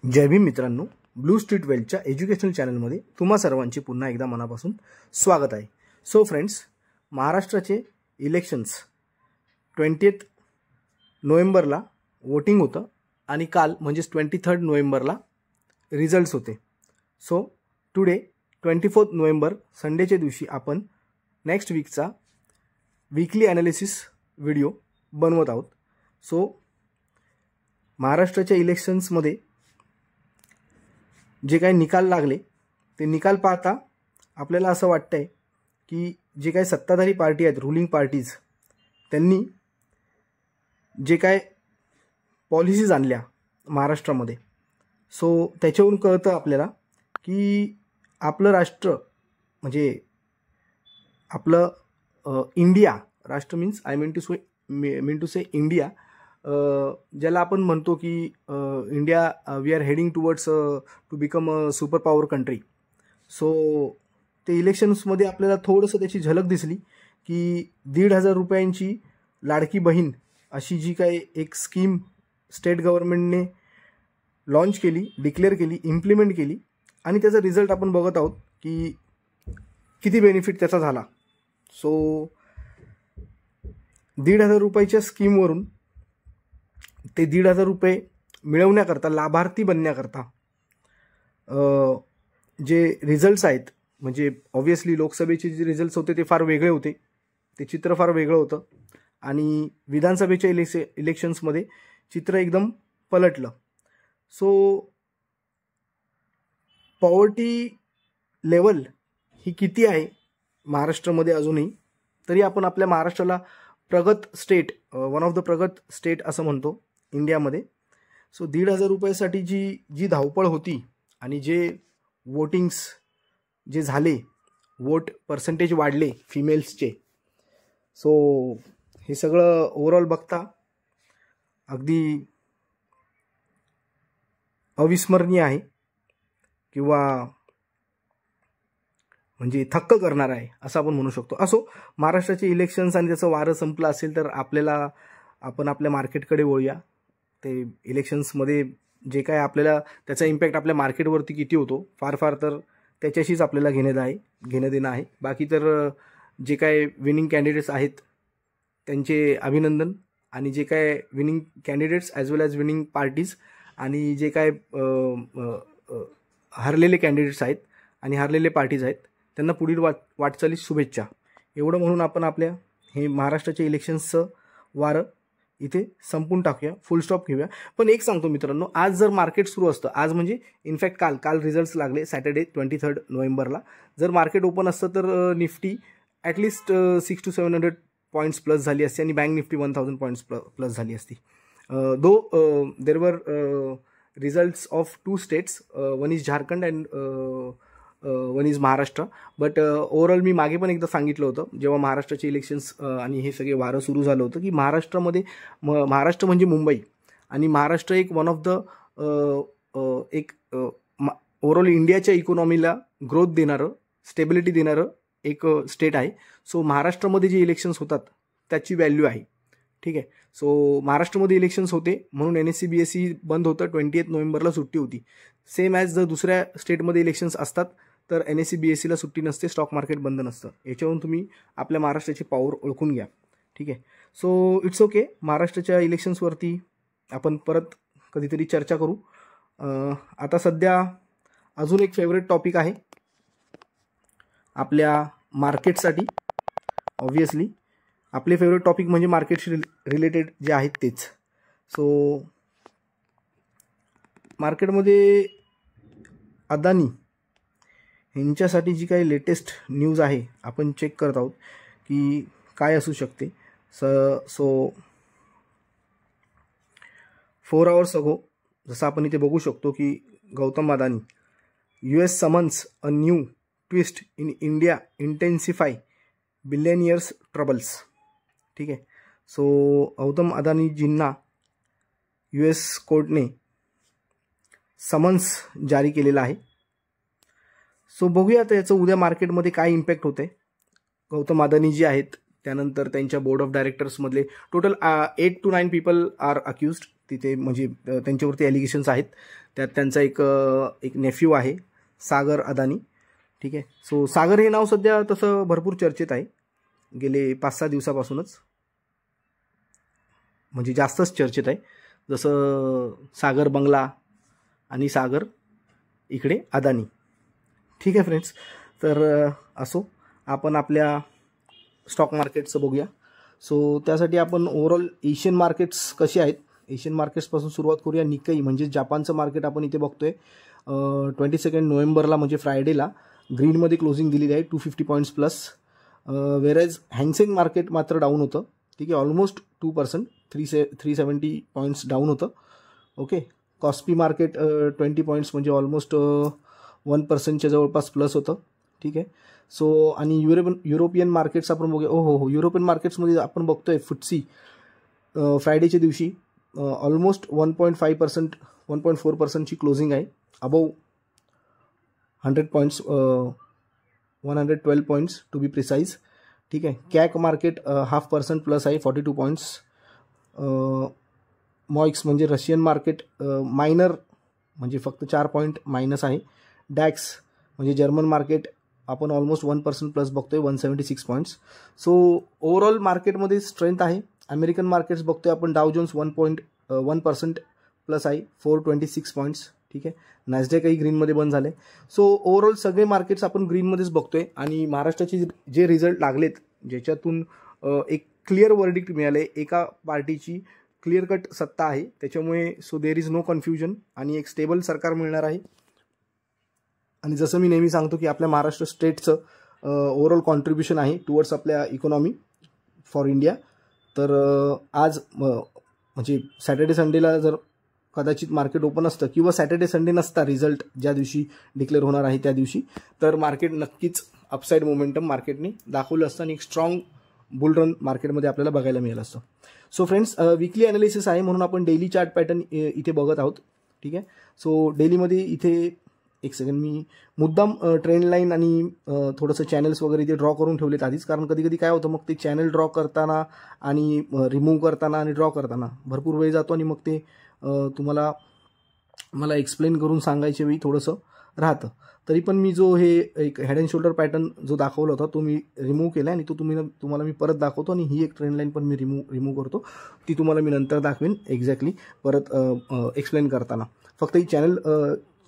जय भीम मित्रांनो, blue street वेल्थच्या educational चॅनलमध्ये तुम्हा सर्वांचे पुन्हा एकदा मनापासून स्वागत आहे. सो फ्रेंड्स, महाराष्ट्राचे इलेक्शन्स 20 नोव्हेंबरला वोटिंग होतं आणि काल म्हणजेच 23 नोव्हेंबरला रिझल्ट्स होते. सो टुडे 24 नोव्हेंबर संडेच्या दिवशी आपण नेक्स्ट वीकचा वीकली ॲनालिसिस व्हिडिओ बनवत आहोत. सो महाराष्ट्राच्या इलेक्शन्समध्ये जे काही निकाल लागले ते निकाल पाहता आपल्याला असं वाटतंय की जे काही सत्ताधारी पार्टी आहेत, रुलिंग पार्टीज, त्यांनी जे काय पॉलिसीज आणल्या महाराष्ट्रामध्ये, सो त्याच्यावरून कळतं आपल्याला की आपलं राष्ट्र म्हणजे आपलं इंडिया, राष्ट्र means I mean to say India, ज्याला आपण म्हणतो की India we are heading towards to become a super power country. So ते इलेक्शन्समध्ये आपल्याला थोडंसं त्याची झलक दिसली की 1,500 रुपयांची लाडकी बहीण अशी जी काही एक स्कीम स्टेट गव्हर्नमेंटने लॉन्च केली, डिक्लेअर केली, इम्प्लिमेंट केली आणि त्याचा रिझल्ट आपण बघत आहोत की किती बेनिफिट त्याचा झाला. सो 1,500 रुपयाच्या स्कीमवरून ते 1,500 रुपये मिळवण्याकरता, लाभार्थी बनण्याकरता जे रिझल्ट्स आहेत, म्हणजे ऑब्व्हियसली लोकसभेचे जे रिझल्ट्स होते ते फार वेगळे होते, ते चित्र फार वेगळं होतं आणि विधानसभेच्या इलेक्शन्समध्ये चित्र एकदम पलटलं. सो पॉवर्टी लेवल ही किती आहे महाराष्ट्रामध्ये अजूनही, तरी आपण आपल्या महाराष्ट्राला प्रगत स्टेट, वन ऑफ द प्रगत स्टेट असं म्हणतो इंडियामध्ये. सो 1,500 रुपयासाठी जी धावपळ होती आणि जे वोटिंग्स जे झाले, वोट पर्सेंटेज वाढले फिमेल्सचे, सो हे सगळं ओव्हरऑल बघता अगदी अविस्मरणीय आहे किंवा म्हणजे थक्क करणार आहे असं आपण म्हणू शकतो. असो, महाराष्ट्राचे इलेक्शन्स आणि त्याचं वारं संपलं असेल तर आपण आपल्या मार्केटकडे वळूया. ते इलेक्शन्समध्ये जे काय आपल्याला त्याचा इम्पॅक्ट आपल्या मार्केटवरती किती होतो, फार तर त्याच्याशीच आपल्याला घेणं देणं आहे. बाकी तर जे काय विनिंग कॅन्डिडेट्स आहेत त्यांचे अभिनंदन, आणि जे काय विनिंग कॅन्डिडेट्स ॲज वेल ॲज विनिंग पार्टीज आणि जे काय हरलेले कॅन्डिडेट्स आहेत आणि हरलेले पार्टीज आहेत त्यांना पुढील वाटचालीस शुभेच्छा. एवढं म्हणून आपण आपल्या हे महाराष्ट्राच्या इलेक्शन्सचं वारं इथे संपून टाकूया, फुल स्टॉप घेऊया. पण एक सांगतो मित्रांनो, आज जर मार्केट सुरू असतं, आज म्हणजे इनफॅक्ट काल रिझल्ट्स लागले सॅटर्डे 23 नोव्हेंबरला, जर मार्केट ओपन असतं तर Nifty at least 600 to 700 points plus झाली असती आणि बँक निफ्टी 1000 पॉईंट्स प्लस झाली असती. Though there were results of 2 states, one is Jharkhand and one is Maharashtra. But overall मी मागे पण एकदा सांगितलं होतं जेव्हा महाराष्ट्राचे इलेक्शन्स आणि हे सगळे वारं सुरू झालं होतं की महाराष्ट्रामध्ये महाराष्ट्र म्हणजे मुंबई, आणि महाराष्ट्र एक वन ऑफ द एक ओव्हरऑल इंडियाच्या इकॉनॉमीला ग्रोथ देणारं, स्टेबिलिटी देणारं एक स्टेट आहे. सो महाराष्ट्रामध्ये जे इलेक्शन्स होतात त्याची व्हॅल्यू आहे. ठीक आहे. सो महाराष्ट्रामध्ये इलेक्शन्स होते म्हणून NSE BSE बंद होतं. 28 नोव्हेंबरला सुट्टी होती. सेम ॲज जर दुसऱ्या स्टेटमध्ये इलेक्शन्स असतात तर NSE BSEला सुट्टी नसते, स्टॉक मार्केट बंद नसतं. याच्यावरून तुम्ही आपल्या महाराष्ट्राची पॉवर ओळखून घ्या. ठीक आहे. So it's okay. महाराष्ट्राच्या इलेक्शन्सवरती आपण परत कधीतरी चर्चा करू. आता सध्या अजून एक फेवरेट टॉपिक आहे आपल्या मार्केटसाठी. ऑब्व्हियसली आपले फेवरेट टॉपिक म्हणजे मार्केटशी रिलेटेड जे आहेत तेच. सो मार्केटमध्ये अदानी यांच्यासाठी जी काही लेटेस्ट न्यूज आहे आपण चेक करत आहोत की काय असू शकते. सो 4 hours अगो जसं आपण इथे बघू शकतो की Gautam Adani, US summons a new twist in India इंटेन्सिफाय billionaires troubles. ठीक आहे. सो गौतम अदानीजींना US कोर्टने समन्स जारी केलेला आहे. सो बघूया आता याचं उद्या मार्केटमध्ये काय इम्पॅक्ट होतं आहे. गौतम अदानी जी आहेत त्यानंतर त्यांच्या बोर्ड ऑफ डायरेक्टर्समधले total 8 to 9 people are accused. तिथे म्हणजे त्यांच्यावरती ॲलिगेशन्स आहेत. त्यात त्यांचा एक नेफ्यू आहे सागर अदानी. ठीक आहे. सो सागर हे नाव सध्या तसं भरपूर चर्चेत आहे गेले 5-6 दिवसापासूनच, म्हणजे जास्तच चर्चेत आहे. जसं सागर बंगला आणि सागर इकडे अदानी. ठीक आहे फ्रेंड्स. तर असो, आपण आपल्या स्टॉक मार्केटचं बघूया. सो त्यासाठी आपण ओव्हरऑल एशियन मार्केट्स कसे आहेत, एशियन मार्केट्सपासून सुरुवात करूया. निक्केई म्हणजे जापानचं मार्केट आपण इथे बघतोय. 22 नोव्हेंबरला म्हणजे फ्रायडेला ग्रीनमध्ये क्लोजिंग दिलेली आहे 250 पॉईंट्स प्लस. वेरेज हँगसेंग मार्केट मात्र डाऊन होतं. ठीक आहे, ऑलमोस्ट 2%, 370 पॉईंट्स डाऊन होतं. ओके. कॉस्पी मार्केट 20 पॉईंट्स म्हणजे ऑलमोस्ट 1%च्या जवळपास प्लस होतं. ठीक आहे. सो आणि युरोपियन मार्केट्स आपण बघूया. हो, युरोपियन मार्केट्समध्ये आपण बघतोय FTSE फ्रायडेच्या दिवशी ऑलमोस्ट 1.5%, 1.4%ची क्लोजिंग आहे. Above 100 points, 112 points to be precise. ठीक आहे. कॅक मार्केट 0.5% प्लस आहे, 42 पॉईंट्स. मॉइक्स म्हणजे रशियन मार्केट मायनर म्हणजे फक्त 4 पॉईंट मायनस आहे. डॅक्स म्हणजे जर्मन मार्केट आपण ऑलमोस्ट 1% प्लस बघतोय, 176 पॉईंट्स. सो ओव्हरऑल मार्केटमध्ये स्ट्रेंथ आहे. अमेरिकन मार्केट्स बघतोय आपण. डाव जोन्स 1% प्लस आहे, 426 पॉईंट्स. ठीक आहे. नॅस्डॅकही ग्रीनमध्ये बंद झाले. सो ओव्हरऑल सगळे मार्केट्स आपण ग्रीनमध्येच बघतोय. आणि महाराष्ट्राचे जे रिझल्ट लागलेत, ज्याच्यातून एक क्लिअर वर्डिक्ट मिळाले, एका पार्टीची क्लिअर कट सत्ता आहे, त्याच्यामुळे so there is no confusion आणि एक स्टेबल सरकार मिळणार आहे. आणि जसं मी नेहमी सांगतो की आपल्या महाराष्ट्र स्टेटचं ओव्हरऑल कॉन्ट्रीब्युशन आहे टुवर्ड्स आपल्या इकॉनॉमी फॉर इंडिया. तर आज म्हणजे सॅटर्डे संडेला जर कदाचित मार्केट ओपन असतं किंवा सॅटर्डे संडे नसता रिझल्ट ज्या दिवशी डिक्लेअर होणार आहे त्या दिवशी, तर मार्केट नक्कीच अपसाईड मोमेंटम मार्केटने दाखवलं असतं आणि एक स्ट्रॉंग बुल रन मार्केटमध्ये आपल्याला बघायला मिळालं असतं. सो फ्रेंड्स, वीकली ॲनालिसिस आहे म्हणून आपण डेली चार्ट पॅटर्न इथे बघत आहोत. ठीक आहे. सो डेलीमध्ये इथे एक सेकंड मी मुद्दाम ट्रेंड लाईन आणि थोडंसं चॅनल्स वगैरे इथे ड्रॉ करून ठेवलेत आधीच, कारण कधी कधी काय होतं मग ते चॅनल ड्रॉ करताना आणि रिमूव्ह करताना आणि ड्रॉ करताना भरपूर वेळ जातो आणि मग ते मला एक्सप्लेन करून सांगायच्या वेळी थोडंसं राहतं. तरी पण मी जो हे एक हेड अँड शोल्डर पॅटर्न जो दाखवला होता तो मी रिमूव्ह केला आणि तो तुम्हाला मी परत दाखवतो. आणि ही एक ट्रेंड लाईन पण मी रिमूव्ह करतो, ती तुम्हाला मी नंतर दाखवेन एक्झॅक्टली परत एक्सप्लेन करताना. फक्त ही चॅनल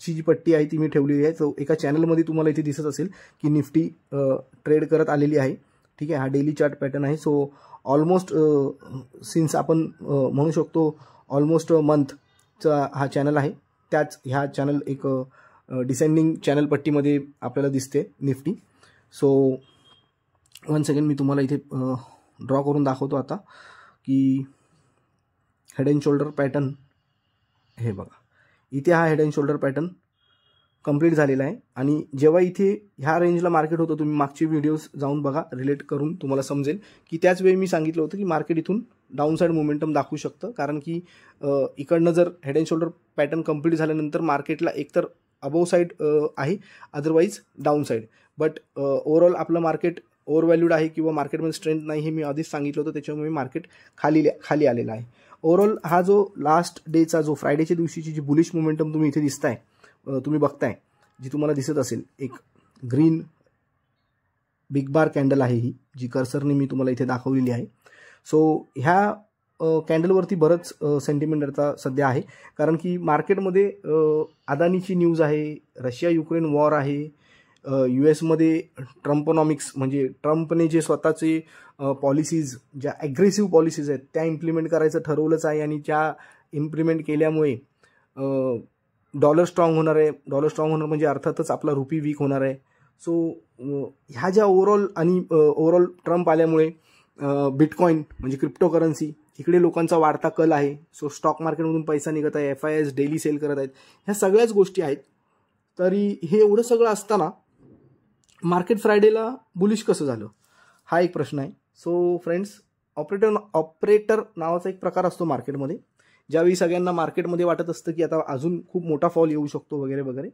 ची जी पट्टी आहे ती मी ठेवलेली आहे. तो एका चॅनलमध्ये तुम्हाला इथे दिसत असेल की निफ्टी ट्रेड करत आलेली आहे. ठीक आहे. हा डेली चार्ट पॅटर्न आहे. सो ऑलमोस्ट सिन्स आपण म्हणू शकतो ऑलमोस्ट मंथचा हा चॅनल आहे. त्याच ह्या चॅनल एक डिसेंडिंग चॅनल पट्टीमध्ये आपल्याला दिसते निफ्टी. सो 1 सेकंड मी तुम्हाला इथे ड्रॉ करून दाखवतो आता की हेड अँड शोल्डर पॅटर्न हे बघा. इथे हा head and shoulder pattern complete झालेला आहे. आणि जेव्हा इथे ह्या रेंजला मार्केट होतं, तुम्ही मागचे व्हिडिओज जाऊन बघा, रिलेट करून तुम्हाला समजेल की त्याच वेळी मी सांगितलं होतं की मार्केट इथून डाऊनसाईड मोमेंटम दाखवू शकतं. कारण की इकडनं जर head and shoulder pattern complete झाल्यानंतर मार्केटला एकतर अबोव साईड आहे, otherwise down side. But overall आपलं मार्केट ओव्हरव्हॅल्यूड आहे किंवा मार्केटमध्ये स्ट्रेंथ नाही हे मी आधीच सांगितलं होतं, त्याच्यामुळे मार्केट खाली आलेलं आहे. ओव्हरऑल हा जो लास्ट डेचा जो फ्रायडेच्या दिवशीची जी बुलिश मोमेंटम तुम्ही इथे दिसताय, तुम्ही बघताय, जी तुम्हाला दिसत असेल एक ग्रीन बिग बार कॅन्डल आहे, ही जी कर्सरने मी तुम्हाला इथे दाखवलेली आहे. सो ह्या कॅन्डलवरती बरंच सेंटिमेंट आता सध्या आहे, कारण की मार्केटमध्ये अदानीची न्यूज आहे, रशिया युक्रेन वॉर आहे, US मध्ये ट्रम्पोनॉमिक्स म्हणजे ट्रम्पने जे स्वतःचे पॉलिसीज, ज्या ॲग्रेसिव्ह पॉलिसीज आहेत त्या इम्प्लिमेंट करायचं ठरवलंच आहे आणि त्या इम्प्लिमेंट केल्यामुळे डॉलर स्ट्रॉंग होणार आहे. डॉलर स्ट्रॉंग होणार म्हणजे अर्थातच आपला रुपी वीक होणार आहे. सो ह्या ज्या ओव्हरऑल ट्रम्प आल्यामुळे बिटकॉइन म्हणजे क्रिप्टोकरन्सी इकडे लोकांचा वाढता कल आहे. सो स्टॉक मार्केटमधून पैसा निघत आहे, FIS डेली सेल करत आहेत, ह्या सगळ्याच गोष्टी आहेत. तरी हे एवढं सगळं असताना मार्केट फ्रायडेला बुलिश कसं झालं हा एक प्रश्न आहे. सो फ्रेंड्स, ऑपरेटर नावाचा एक प्रकार असतो मार्केटमध्ये. ज्यावेळी सगळ्यांना मार्केटमध्ये वाटत असतं की आता अजून खूप मोठा फॉल येऊ शकतो वगैरे वगैरे,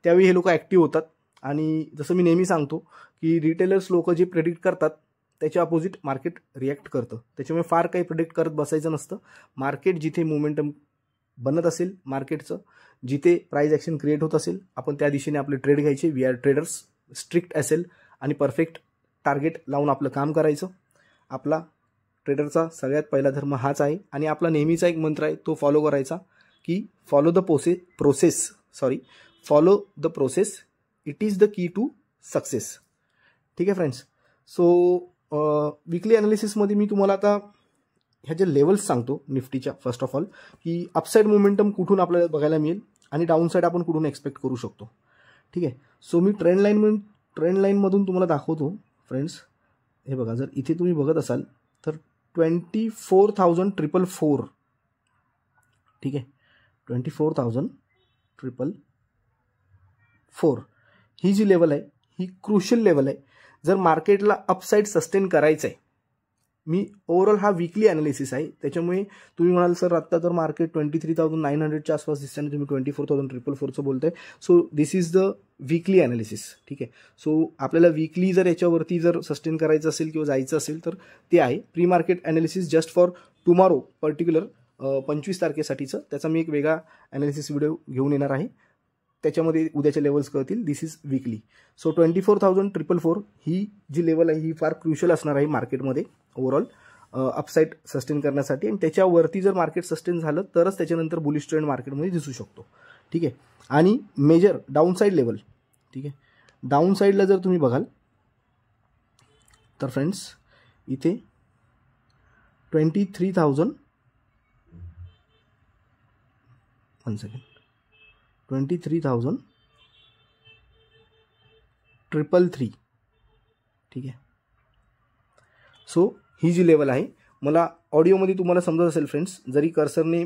त्यावेळी हे लोक ॲक्टिव्ह होतात. आणि जसं मी नेहमी सांगतो की रिटेलर्स लोक जे प्रेडिक्ट करतात त्याच्या अपोजिट मार्केट रिॲक्ट करतं. त्याच्यामुळे फार काही प्रेडिक्ट करत बसायचं नसतं. मार्केट जिथे मोमेंटम बनत असेल मार्केटचं, जिथे प्राइस ॲक्शन क्रिएट होत असेल, आपण त्या दिशेने आपले ट्रेड घ्यायचे. वी आर ट्रेडर्स, स्ट्रिक्ट असेल आणि परफेक्ट टार्गेट लावून आपलं काम करायचं. आपला ट्रेडरचा सगळ्यात पहिला धर्म हाच आहे आणि आपला नेहमीचा एक मंत्र आहे तो फॉलो करायचा, की follow the process, it is the key to success. ठीक आहे फ्रेंड्स. सो वीकली ॲनालिसिसमध्ये मी तुम्हाला आता ह्या जे लेवल्स सांगतो निफ्टीच्या, फर्स्ट ऑफ ऑल की अपसाईड मोमेंटम कुठून आपल्याला बघायला मिळेल आणि डाऊनसाईड आपण कुठून एक्सपेक्ट करू शकतो. ठीक आहे. सो मी ट्रेंड लाईनमधून तुम्हाला दाखवतो फ्रेंड्स. हे बघा, जर इथे तुम्ही बघत असाल तर 24,444. ठीक आहे, 24,444 ही जी लेवल आहे ही क्रुशियल लेवल आहे. जर मार्केटला अपसाईड सस्टेन करायचं आहे, मी ओव्हरऑल हा वीकली ॲनालिसिस आहे, त्याच्यामुळे तुम्ही म्हणाल सर आत्ता तर मार्केट 23,900च्या आसपास दिसते आणि तुम्ही 24,444चं बोलताय. So this is the weekly analysis. ठीक आहे. सो आपल्याला वीकली जर याच्यावरती जर सस्टेन करायचं असेल किंवा जायचं असेल तर ते आहे. Pre market analysis just for tomorrow particular 25 तारखेसाठीचं, त्याचा मी एक वेगळा ॲनालिसिस व्हिडिओ घेऊन येणार आहे, त्याच्यामध्ये उद्याचे लेवल्स कळतील. This is weekly. सो 24,444 ही जी लेवल आहे ही फार क्रुशियल असणार आहे मार्केटमध्ये ओव्हरऑल अपसाईड सस्टेन करण्यासाठी, आणि त्याच्यावरती जर मार्केट सस्टेन झालं तरच त्याच्यानंतर बुलिश ट्रेंड मार्केटमध्ये दिसू शकतो. ठीक आहे. आणि मेजर डाऊनसाईड लेवल, ठीक आहे, डाऊनसाईडला जर तुम्ही बघाल तर फ्रेंड्स इथे 23,333. ठीक आहे. सो ही जी लेवल आहे, मला ऑडिओमध्ये तुम्हाला समजत असेल फ्रेंड्स, जरी कर्सरने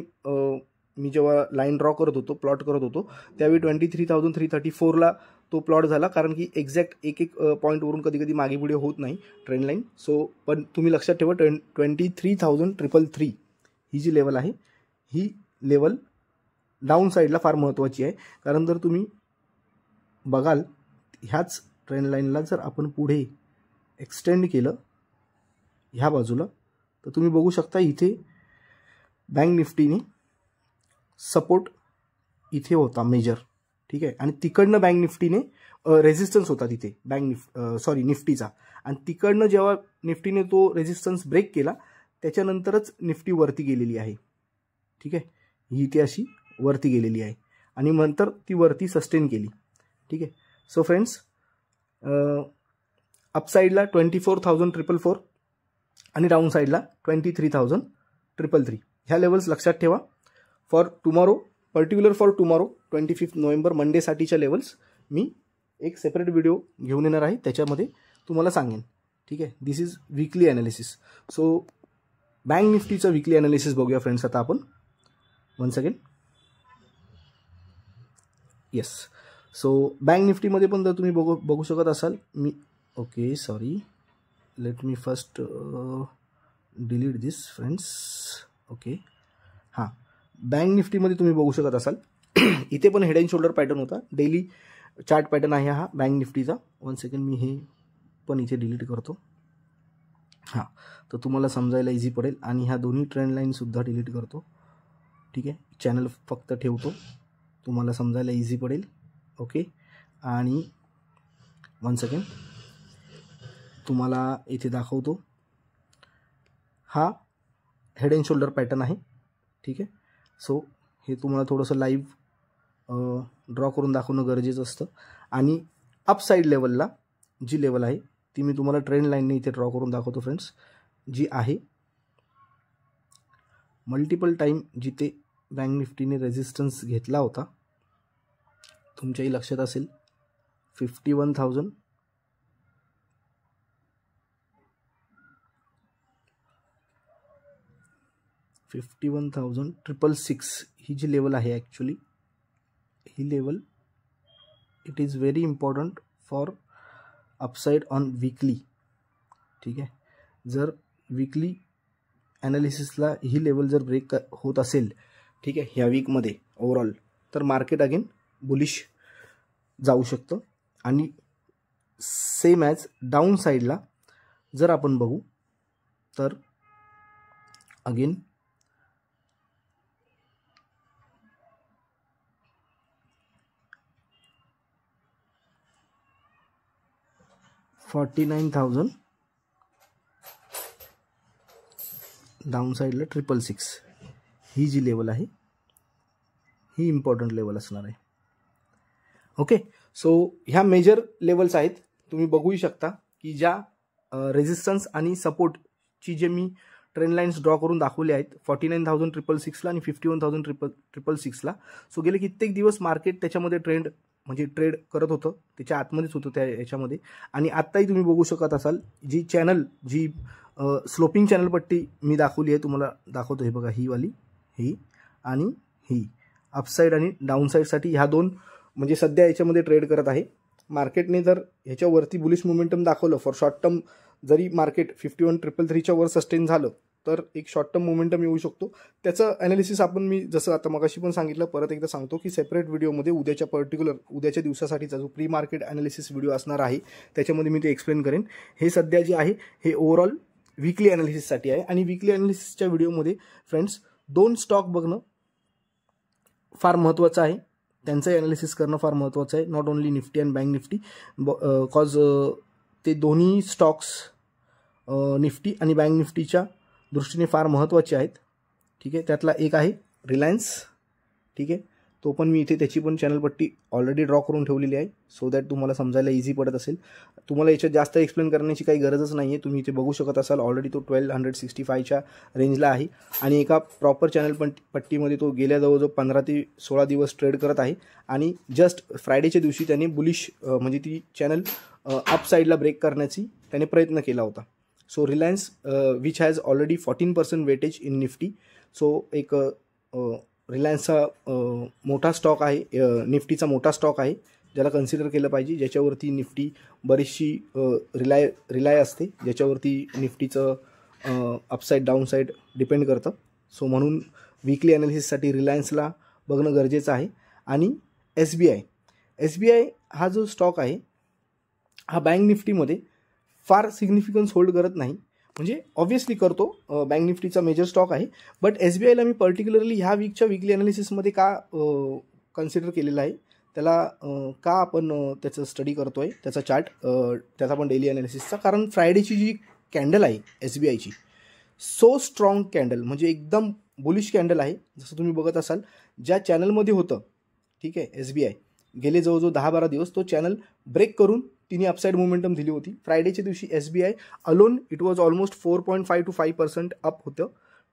मी जेव्हा लाईन ड्रॉ करत होतो, प्लॉट करत होतो, त्यावेळी 23,334ला तो प्लॉट झाला, कारण की एक्झॅक्ट एक पॉईंटवरून कधी कधी मागे पुढे होत नाही ट्रेंड लाईन. सो पण तुम्ही लक्षात ठेवा 23,333 ही जी लेवल आहे ही लेवल डाऊन साईडला फार महत्त्वाची आहे. कारण जर तुम्ही बघाल ह्याच ट्रेंड लाईनला जर आपण पुढे एक्सटेंड केलं ह्या बाजूला, तर तुम्ही बघू शकता इथे बँक निफ्टीने सपोर्ट इथे होता मेजर. ठीक आहे. आणि तिकडनं बँक निफ्टीने रेझिस्टन्स होता तिथे निफ्टीचा, आणि तिकडनं जेव्हा निफ्टीने तो रेझिस्टन्स ब्रेक केला त्याच्यानंतरच निफ्टी वरती गेलेली आहे. ठीक आहे. ही इथे अशी वरती गेलेली आहे आणि नंतर ती वरती सस्टेन केली. ठीक आहे. सो फ्रेंड्स अपसाईडला 24,444 आणि डाऊन साईडला 23,333 ह्या लेवल्स लक्षात ठेवा. For tomorrow, particular for tomorrow 25 November मंडेसाठीच्या लेवल्स मी एक सेपरेट व्हिडिओ घेऊन येणार आहे, त्याच्यामध्ये तुम्हाला सांगेन. ठीक आहे. This is weekly analysis. So bank निफ्टीचं वीकली ॲनालिसिस बघूया फ्रेंड्स आता आपण once again. Yes. So bank निफ्टीमध्ये पण जर तुम्ही बघू शकत असाल, मी okay sorry, let me first delete this friends. Okay. हां, बँक निफ्टीमध्ये तुम्ही बघू शकत असाल इथे पण हेड अँड शोल्डर पॅटर्न होता, डेली चार्ट पॅटर्न आहे हा बँक निफ्टीचा. वन सेकंड, मी हे पण इथे डिलीट करतो. हां, तर तुम्हाला समजायला इझी पडेल. आणि ह्या दोन्ही ट्रेंड लाईनसुद्धा डिलीट करतो. ठीक आहे. चॅनल फक्त ठेवतो, तुम्हाला समजायला इझी पडेल. ओके. आणि वन सेकंड तुम्हाला इथे दाखवतो, हा हेड अँड शोल्डर पॅटर्न आहे. ठीक आहे. सो हे तुम्हाला थोडंसं लाईव्ह ड्रॉ करून दाखवणं गरजेचं असतं. आणि अपसाईड लेवलला जी लेवल आहे ती मी तुम्हाला ट्रेंड लाईनने इथे ड्रॉ करून दाखवतो फ्रेंड्स, जी आहे मल्टिपल टाईम जिथे बँक निफ्टीने रेझिस्टन्स घेतला होता, तुमच्याही लक्षात असेल 51,000 51,666 ही जी लेवल आहे actually, he level it is very important for upside on weekly. ठीक आहे. जर वीकली ॲनालिसिसला ही लेवल जर ब्रेक होत असेल, ठीक आहे, ह्या वीकमध्ये ओव्हरऑल, तर मार्केट अगेन बुलिश जाऊ शकतं. आणि सेम ॲज डाऊन साईडला जर आपण बघू तर अगेन 49,000, डाऊन साईडला 666. ही जी लेवल आहे ही इम्पॉर्टंट लेवल असणार आहे. ओके, सो ह्या मेजर लेवल्स आहेत. तुम्ही बघूही शकता की ज्या रेजिस्टन्स आणि सपोर्टची जे मी ट्रेंड लाईन्स ड्रॉ करून दाखवले आहेत 49,666ला आणि 51,666ला. सो गेले कित्येक दिवस मार्केट त्याच्यामध्ये ट्रेड करत होतं, त्याच्या आतमध्येच होतं त्या याच्यामध्ये. आणि आत्ताही तुम्ही बघू शकत असाल जी स्लोपिंग चॅनल पट्टी मी दाखवली आहे, तुम्हाला दाखवतो. हे बघा, ही वाली, ही आणि ही अपसाईड आणि डाऊन साईडसाठी ह्या दोन म्हणजे सध्या याच्यामध्ये ट्रेड करत आहे. मार्केटने जर ह्याच्यावरती बुलिश मोमेंटम दाखवलं फॉर शॉर्ट टर्म, जरी मार्केट 51,333च्या वर सस्टेन झालं तर एक शॉर्ट टर्म मोमेंटम येऊ शकतो. त्याचं ॲनालिसिस मी जसं आता मगाशी पण सांगितलं, परत एकदा सांगतो की सेपरेट व्हिडिओमध्ये उद्याच्या दिवसासाठीचा जो प्री मार्केट ॲनालिसिस व्हिडिओ असणार आहे त्याच्यामध्ये मी ते एक्सप्लेन करेन. हे सध्या जे आहे हे ओव्हरऑल वीकली ॲनालिसिससाठी आहे. आणि वीकली ॲनालिसिसच्या व्हिडिओमध्ये फ्रेंड्स 2 स्टॉक बघणं फार महत्त्वाचं आहे, त्यांचं ॲनालिसिस करणं फार महत्त्वाचं आहे. Not only Nifty and bank Nifty, cause ते दोन्ही स्टॉक्स निफ्टी आणि बँक निफ्टीच्या दृष्टीने फार महत्त्वाचे आहेत. ठीक आहे, त्यातला एक आहे रिलायन्स. ठीक आहे, तो पण मी इथे त्याची पण चॅनल पट्टी ऑलरेडी ड्रॉ करून ठेवलेली आहे, सो दॅट तुम्हाला समजायला इझी पडत असेल. तुम्हाला याच्यात जास्त एक्सप्लेन करण्याची काही गरजच नाही आहे. तुम्ही इथे बघू शकत असाल ऑलरेडी तो 1265च्या रेंजला आहे आणि एका प्रॉपर चॅनल पट्टीमध्ये तो गेल्या जवळजवळ 15 ते 16 दिवस ट्रेड करत आहे. आणि जस्ट फ्रायडेच्या दिवशी त्याने बुलिश म्हणजे ती चॅनल अपसाईडला ब्रेक करण्याची त्याने प्रयत्न केला होता. So Reliance which has already 14% weightage in Nifty. So एक रिलायन्सचा मोठा स्टॉक आहे, निफ्टीचा मोठा स्टॉक आहे ज्याला कन्सिडर केलं पाहिजे, ज्याच्यावरती निफ्टी बरीचशी रिलाय असते, ज्याच्यावरती निफ्टीचं अपसाईड डाऊन साईड डिपेंड करतं. सो म्हणून वीकली ॲनालिसिससाठी रिलायन्सला बघणं गरजेचं आहे. आणि SBI हा जो स्टॉक आहे हा बँक निफ्टीमध्ये फार सिग्निफिकन्स होल्ड करत नाही, म्हणजे ऑब्व्हियसली करतो, बँक निफ्टीचा मेजर स्टॉक आहे. बट SBIला मी पर्टिक्युलरली ह्या वीकच्या वीकली ॲनालिसिसमध्ये का कन्सिडर केलेलं आहे, त्याला का आपण त्याचं स्टडी करतो आहे, त्याचा चार्ट, त्याचा पण डेली ॲनालिसिसचा. कारण फ्रायडेची जी कॅन्डल आहे SBIची, सो स्ट्रॉंग कॅन्डल, म्हणजे एकदम बुलिश कॅन्डल आहे. जसं तुम्ही बघत असाल ज्या चॅनलमध्ये होतं, ठीक आहे, SBI गेले जवळजवळ 10-12 दिवस तो चॅनल ब्रेक करून तिने अपसाईड मोमेंटम दिली होती. फ्रायडेच्या दिवशी SBI alone it was almost 4.5 to 5% up होतं.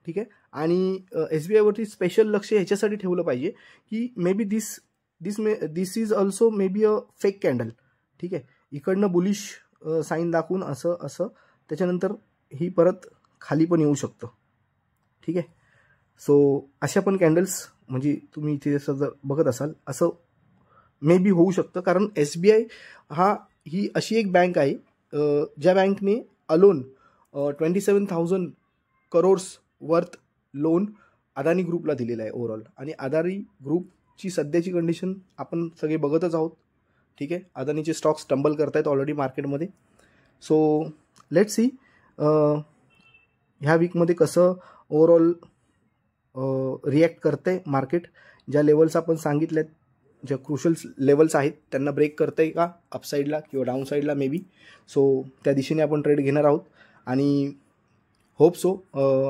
ठीक आहे, आणि SBIवरती स्पेशल लक्ष ह्याच्यासाठी ठेवलं पाहिजे की may be this is also may be a fake candle. ठीक आहे, इकडनं बुलिश साईन दाखवून असं त्याच्यानंतर ही परत खाली पण येऊ शकतं. ठीक आहे, सो अशा पण कॅन्डल्स म्हणजे तुम्ही इथे जसं जर बघत असाल असं मे बी होऊ शकतं. कारण SBI ही अशी एक बँक आहे ज्या बँकने alone 27,000 crores worth loan Adani ग्रुपला दिलेला आहे ओव्हरऑल. आणि अदानी ग्रुपची सध्याची कंडिशन आपण सगळे बघतच आहोत. ठीक आहे, अदानीचे स्टॉक्स टंबल करत आहेत ऑलरेडी मार्केटमध्ये. सो लेट्स सी ह्या वीकमध्ये कसं ओव्हरऑल रिॲक्ट करते मार्केट. ज्या लेवल्स आपण सांगितल्यात, ज्या क्रुशल लेवल्स आहेत त्यांना ब्रेक करतं आहे का अपसाईडला किंवा डाऊन साईडला मे बी. सो त्या दिशेने आपण ट्रेड घेणार आहोत आणि होप सो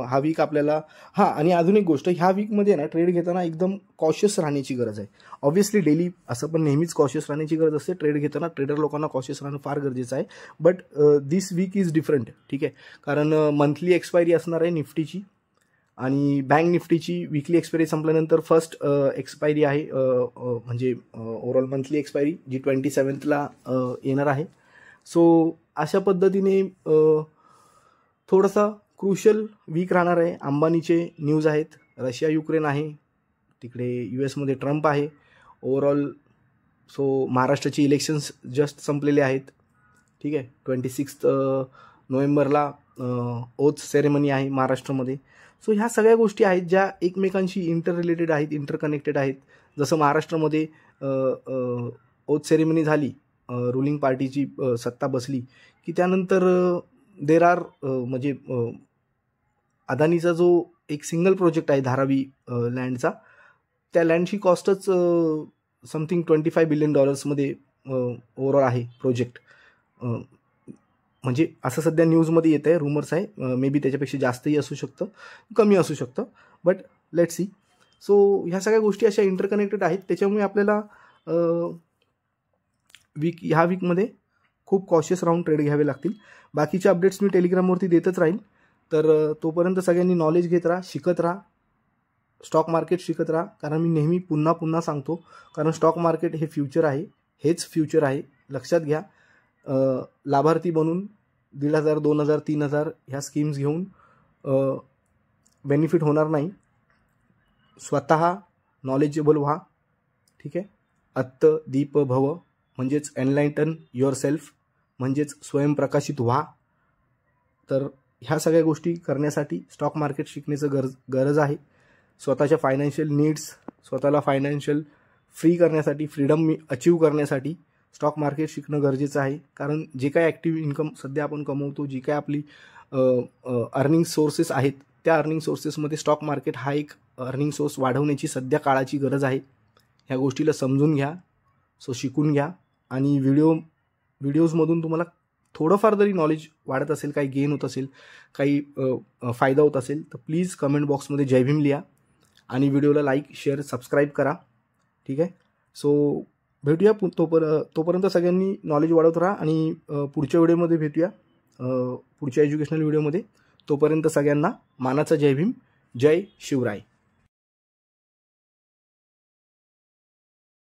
हा वीक आपल्याला आणि अजून एक गोष्ट, ह्या वीकमध्ये ना ट्रेड घेताना एकदम कॉशियस राहण्याची गरज आहे. ऑब्व्हियसली डेली असं पण नेहमीच कॉशियस राहण्याची गरज असते. ट्रेड घेताना ट्रेडर लोकांना कॉशियस राहणं फार गरजेचं आहे. But this week is different. ठीक आहे, कारण मंथली एक्सपायरी असणार आहे निफ्टीची आणि बँक निफ्टीची वीकली एक्सपायरी संपल्यानंतर फर्स्ट एक्सपायरी आहे, म्हणजे ओव्हरऑल मंथली एक्सपायरी जी 27ला येणार आहे. सो अशा पद्धतीने थोडासा क्रुशल वीक राहणार आहे. अंबानीचे न्यूज आहेत, रशिया युक्रेन आहे, तिकडे US मध्ये ट्रम्प आहे ओव्हरऑल. सो महाराष्ट्राचे इलेक्शन्स जस्ट संपलेले आहेत. ठीक आहे, 26 नोव्हेंबरला ओथ सेरेमनी आहे महाराष्ट्रामध्ये. सो ह्या सगळ्या गोष्टी आहेत ज्या एकमेकांशी इंटररिलेटेड आहेत, इंटरकनेक्टेड आहेत. जसं महाराष्ट्रामध्ये ओथ सेरेमनी झाली, रुलिंग पार्टीची सत्ता बसली की त्यानंतर देर आर म्हणजे अदानीचा जो एक सिंगल प्रोजेक्ट आहे धारावी लँडचा, त्या लँडची कॉस्टच समथिंग $25 बिलियन मध्ये ओव्हरऑल आहे प्रोजेक्ट. म्हणजे असं सध्या न्यूजमध्ये येत आहे, रुमर्स आहे, मे बी त्याच्यापेक्षा जास्तही असू शकतं, कमी असू शकतं, बट लेट सी. सो ह्या सगळ्या गोष्टी अशा इंटरकनेक्टेड आहेत, त्याच्यामुळे आपल्याला ह्या वीकमध्ये खूप कॉशियस राहून ट्रेड घ्यावे लागतील. बाकीचे अपडेट्स मी टेलिग्रामवरती देतच राहील. तर तोपर्यंत सगळ्यांनी नॉलेज घेत राहा, शिकत राहा, स्टॉक मार्केट शिकत राहा. कारण मी नेहमी पुन्हा पुन्हा सांगतो, कारण स्टॉक मार्केट हे फ्युचर आहे, हेच फ्युचर आहे, लक्षात घ्या. लाभार्थी बनून 1,500, 2,000, 3,000 ह्या स्कीम्स घेऊन बेनिफिट होणार नाही. स्वतः नॉलेजेबल व्हा, ठीक आहे. अत्त दीप भव म्हणजेच एनलाइटन युअर सेल्फ, म्हणजेच स्वयंप्रकाशित व्हा. तर ह्या सगळ्या गोष्टी करण्यासाठी स्टॉक मार्केट शिकण्याचं गरज आहे. स्वतःच्या फायनान्शियल नीड्स, स्वतःला फायनान्शियल फ्री करण्यासाठी, फ्रीडम अचीव करण्यासाठी स्टॉक मार्केट शिकणं गरजेचं आहे. कारण जे काय ॲक्टिव्ह इन्कम सध्या आपण कमवतो, जी काय आपली अर्निंग सोर्सेस आहेत, त्या अर्निंग सोर्सेसमध्ये स्टॉक मार्केट हा एक अर्निंग सोर्स वाढवण्याची सध्या काळाची गरज आहे. ह्या गोष्टीला समजून घ्या, सो शिकून घ्या. आणि व्हिडिओजमधून तुम्हाला थोडंफार जरी नॉलेज वाढत असेल, काही गेन होत असेल, काही फायदा होत असेल, तर प्लीज कमेंट बॉक्समध्ये जय भीम लिहा आणि व्हिडिओला लाईक, शेअर, सबस्क्राईब करा, ठीक आहे. सो भेटूया तोपर्यंत सगळ्यांनी नॉलेज वाढवत राहा आणि पुढच्या व्हिडिओमध्ये भेटूया, पुढच्या एज्युकेशनल व्हिडिओमध्ये. तोपर्यंत सगळ्यांना मानाचा जय भीम, जय शिवराय.